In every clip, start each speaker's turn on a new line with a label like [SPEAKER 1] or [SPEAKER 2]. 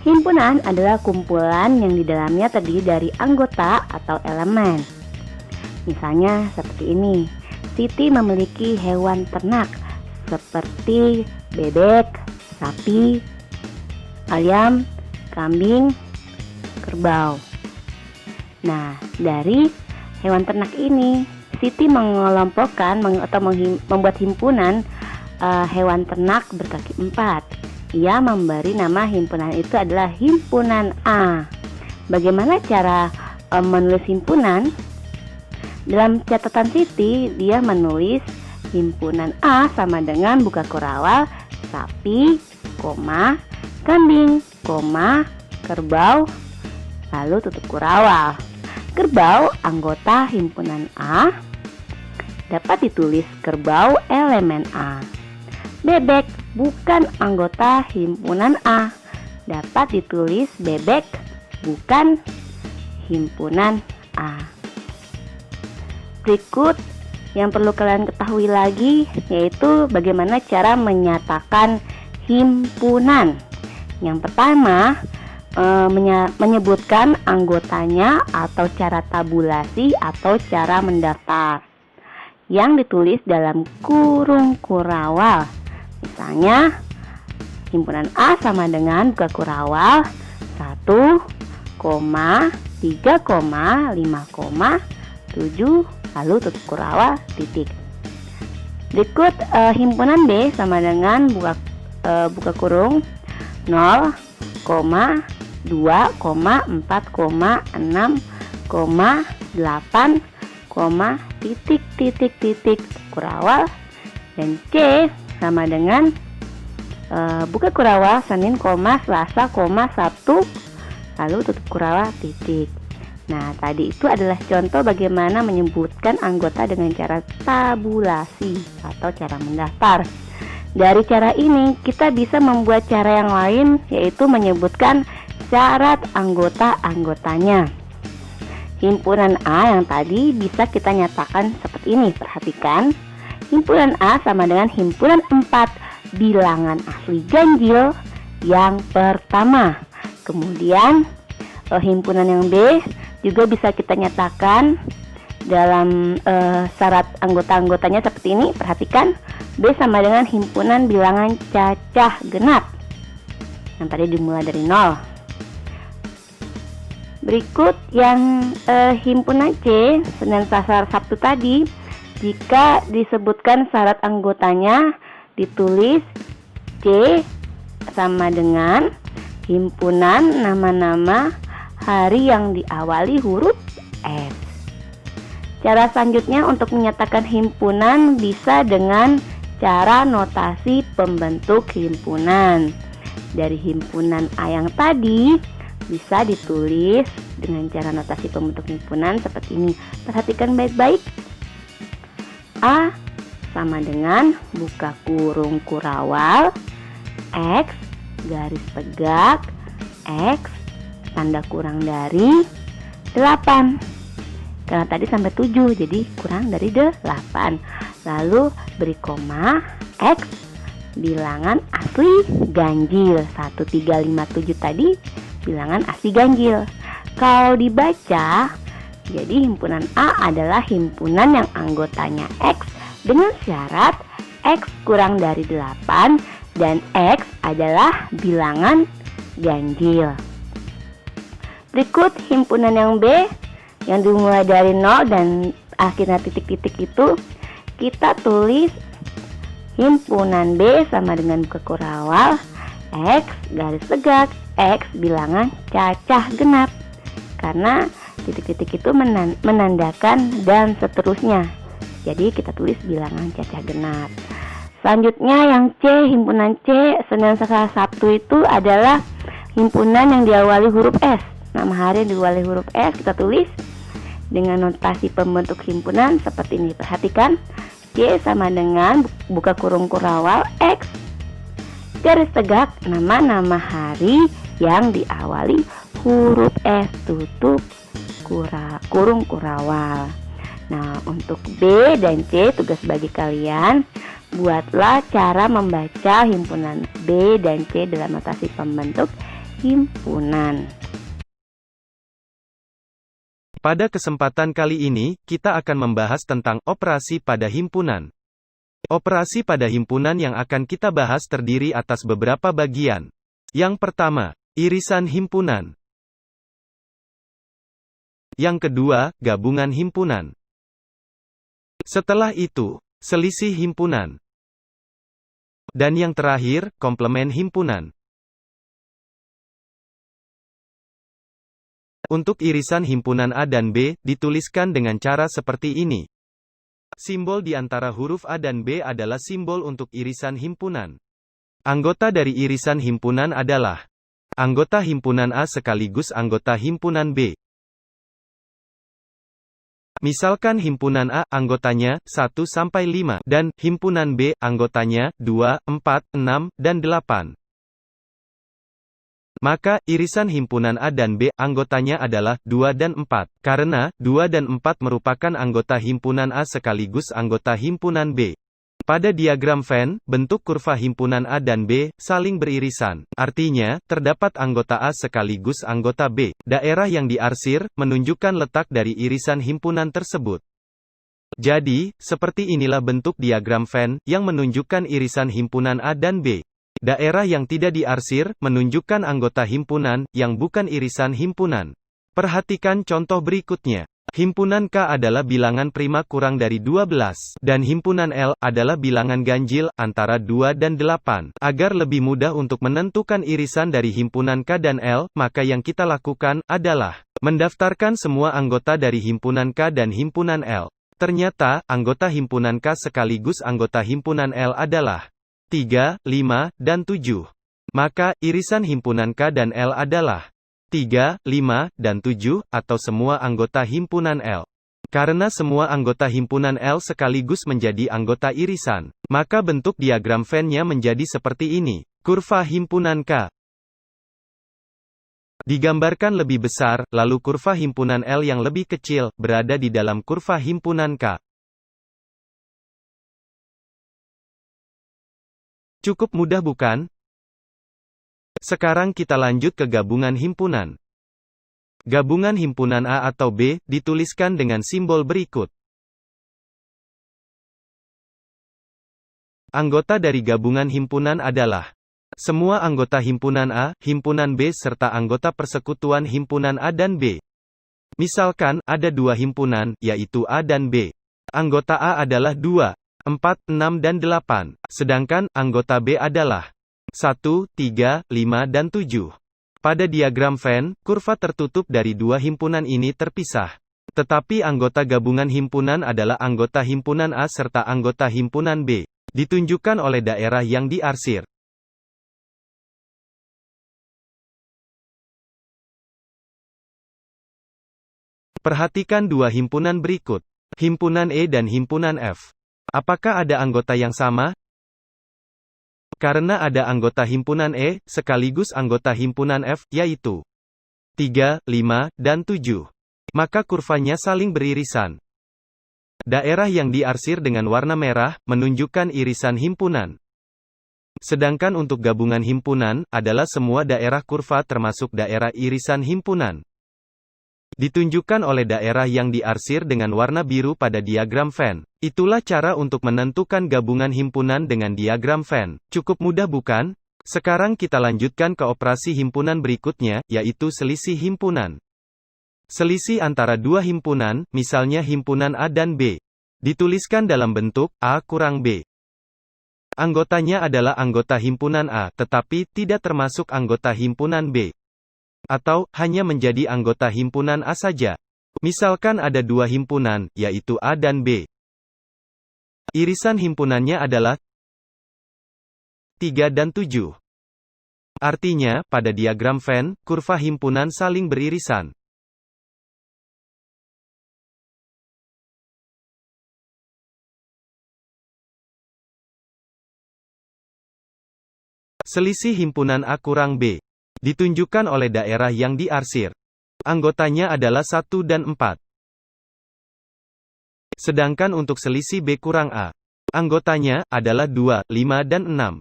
[SPEAKER 1] Himpunan adalah kumpulan yang di dalamnya terdiri dari anggota atau elemen. Misalnya seperti ini. Siti memiliki hewan ternak seperti bebek, sapi, ayam, kambing, kerbau. Nah, dari hewan ternak ini, Siti mengelompokkan atau membuat himpunan hewan ternak berkaki 4. Ia memberi nama himpunan itu adalah himpunan A. Bagaimana cara menulis himpunan? Dalam catatan Siti, dia menulis himpunan A sama dengan buka kurung sapi, kambing, kerbau, lalu tutup kurung. Kerbau anggota himpunan A dapat ditulis kerbau elemen A. Bebek bukan anggota himpunan A, dapat ditulis bebek bukan himpunan A. Berikut yang perlu kalian ketahui lagi yaitu bagaimana cara menyatakan himpunan. Yang pertama, menyebutkan anggotanya atau cara tabulasi atau cara mendaftar yang ditulis dalam kurung kurawal. Misalnya, himpunan A sama dengan buka kurawal 1, 3, 5, 7, lalu tutup kurawal titik. Berikut himpunan B sama dengan buka kurung 0, 2, 4, 6, 8, titik kurawal. Dan C sama dengan buka kurawal Senin, Selasa, 1, lalu tutup kurawal titik. Nah, tadi itu adalah contoh bagaimana menyebutkan anggota dengan cara tabulasi atau cara mendaftar. Dari cara ini, kita bisa membuat cara yang lain, yaitu menyebutkan syarat anggota-anggotanya. Himpunan A yang tadi bisa kita nyatakan seperti ini. Perhatikan, himpunan A sama dengan himpunan 4 bilangan asli ganjil yang pertama. Kemudian, himpunan yang B juga bisa kita nyatakan dalam syarat anggota-anggotanya seperti ini. Perhatikan, B sama dengan himpunan bilangan cacah genap yang tadi dimulai dari 0. Berikut yang himpunan C, Senin, Selasa, Sabtu tadi, jika disebutkan syarat anggotanya ditulis C sama dengan himpunan nama-nama hari yang diawali huruf S. Cara selanjutnya untuk menyatakan himpunan bisa dengan cara notasi pembentuk himpunan. Dari himpunan A yang tadi bisa ditulis dengan cara notasi pembentuk himpunan seperti ini. Perhatikan baik-baik. A sama dengan buka kurung kurawal X garis tegak X tanda kurang dari 8. Karena tadi sampai 7, jadi kurang dari 8. Lalu beri koma X bilangan asli ganjil. 1, 3, 5, 7 tadi bilangan asli ganjil. Kalau dibaca, jadi himpunan A adalah himpunan yang anggotanya X dengan syarat X kurang dari 8 dan X adalah bilangan ganjil. Berikut himpunan yang B yang dimulai dari 0 dan akhirnya titik-titik itu, kita tulis himpunan B sama dengan buka kurawal X garis tegak X bilangan cacah genap, karena titik-titik itu menandakan dan seterusnya. Jadi kita tulis bilangan cacah genap. Selanjutnya yang C, himpunan C Senin, Selasa, Sabtu itu adalah himpunan yang diawali huruf S. Nama hari yang diawali huruf S kita tulis dengan notasi pembentuk himpunan seperti ini. Perhatikan, C sama dengan buka kurung kurawal X garis tegak nama-nama hari yang diawali huruf S, tutup kurung kurawal. Nah, untuk B dan C tugas bagi kalian, buatlah cara membaca himpunan B dan C dalam notasi pembentuk himpunan.
[SPEAKER 2] Pada kesempatan kali ini, kita akan membahas tentang operasi pada himpunan. Operasi pada himpunan yang akan kita bahas terdiri atas beberapa bagian. Yang pertama, irisan himpunan. Yang kedua, gabungan himpunan. Setelah itu, selisih himpunan. Dan yang terakhir, komplement himpunan. Untuk irisan himpunan A dan B, dituliskan dengan cara seperti ini. Simbol di antara huruf A dan B adalah simbol untuk irisan himpunan. Anggota dari irisan himpunan adalah anggota himpunan A sekaligus anggota himpunan B. Misalkan himpunan A, anggotanya 1-5, dan himpunan B, anggotanya 2, 4, 6, dan 8. Maka, irisan himpunan A dan B, anggotanya adalah 2 dan 4, karena 2 dan 4 merupakan anggota himpunan A sekaligus anggota himpunan B. Pada diagram Venn, bentuk kurva himpunan A dan B saling beririsan. Artinya, terdapat anggota A sekaligus anggota B. Daerah yang diarsir menunjukkan letak dari irisan himpunan tersebut. Jadi, seperti inilah bentuk diagram Venn yang menunjukkan irisan himpunan A dan B. Daerah yang tidak diarsir menunjukkan anggota himpunan yang bukan irisan himpunan. Perhatikan contoh berikutnya. Himpunan K adalah bilangan prima kurang dari 12, dan himpunan L adalah bilangan ganjil antara 2 dan 8. Agar lebih mudah untuk menentukan irisan dari himpunan K dan L, maka yang kita lakukan adalah mendaftarkan semua anggota dari himpunan K dan himpunan L. Ternyata, anggota himpunan K sekaligus anggota himpunan L adalah 3, 5, dan 7. Maka, irisan himpunan K dan L adalah 3, 5, dan 7, atau semua anggota himpunan L. Karena semua anggota himpunan L sekaligus menjadi anggota irisan, maka bentuk diagram Venn-nya menjadi seperti ini. Kurva himpunan K digambarkan lebih besar, lalu kurva himpunan L yang lebih kecil, berada di dalam kurva himpunan K. Cukup mudah bukan? Sekarang kita lanjut ke gabungan himpunan. Gabungan himpunan A atau B, dituliskan dengan simbol berikut. Anggota dari gabungan himpunan adalah semua anggota himpunan A, himpunan B serta anggota persekutuan himpunan A dan B. Misalkan, ada dua himpunan, yaitu A dan B. Anggota A adalah 2, 4, 6 dan 8, sedangkan anggota B adalah 1, 3, 5 dan 7. Pada diagram Venn, kurva tertutup dari dua himpunan ini terpisah. Tetapi anggota gabungan himpunan adalah anggota himpunan A serta anggota himpunan B, ditunjukkan oleh daerah yang diarsir. Perhatikan dua himpunan berikut, himpunan E dan himpunan F. Apakah ada anggota yang sama? Karena ada anggota himpunan E, sekaligus anggota himpunan F, yaitu 3, 5, dan 7. Maka kurvanya saling beririsan. Daerah yang diarsir dengan warna merah, menunjukkan irisan himpunan. Sedangkan untuk gabungan himpunan, adalah semua daerah kurva termasuk daerah irisan himpunan. Ditunjukkan oleh daerah yang diarsir dengan warna biru pada diagram Venn. Itulah cara untuk menentukan gabungan himpunan dengan diagram Venn. Cukup mudah bukan? Sekarang kita lanjutkan ke operasi himpunan berikutnya, yaitu selisih himpunan. Selisih antara dua himpunan, misalnya himpunan A dan B, dituliskan dalam bentuk A kurang B. Anggotanya adalah anggota himpunan A, tetapi tidak termasuk anggota himpunan B. Atau, hanya menjadi anggota himpunan A saja. Misalkan ada dua himpunan, yaitu A dan B. Irisan himpunannya adalah 3 dan 7. Artinya, pada diagram Venn, kurva himpunan saling beririsan. Selisih himpunan A kurang B ditunjukkan oleh daerah yang diarsir. Anggotanya adalah 1 dan 4. Sedangkan untuk selisih B kurang A, anggotanya adalah 2, 5 dan 6.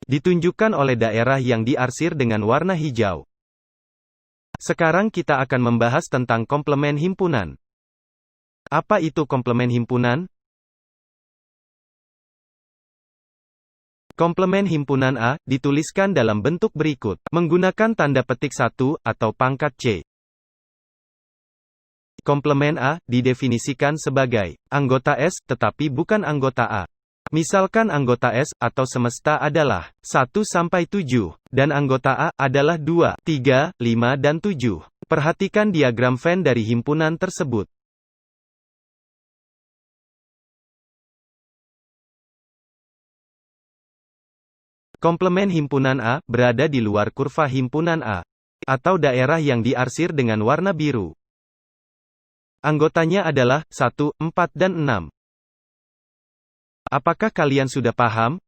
[SPEAKER 2] ditunjukkan oleh daerah yang diarsir dengan warna hijau. Sekarang kita akan membahas tentang komplement himpunan. Apa itu komplement himpunan? Komplement himpunan A, dituliskan dalam bentuk berikut, menggunakan tanda petik 1, atau pangkat C. Komplement A, didefinisikan sebagai, anggota S, tetapi bukan anggota A. Misalkan anggota S, atau semesta adalah, 1-7, dan anggota A, adalah 2, 3, 5 dan 7. Perhatikan diagram Venn dari himpunan tersebut. Komplement himpunan A, berada di luar kurva himpunan A, atau daerah yang diarsir dengan warna biru. Anggotanya adalah 1, 4 dan 6. Apakah kalian sudah paham?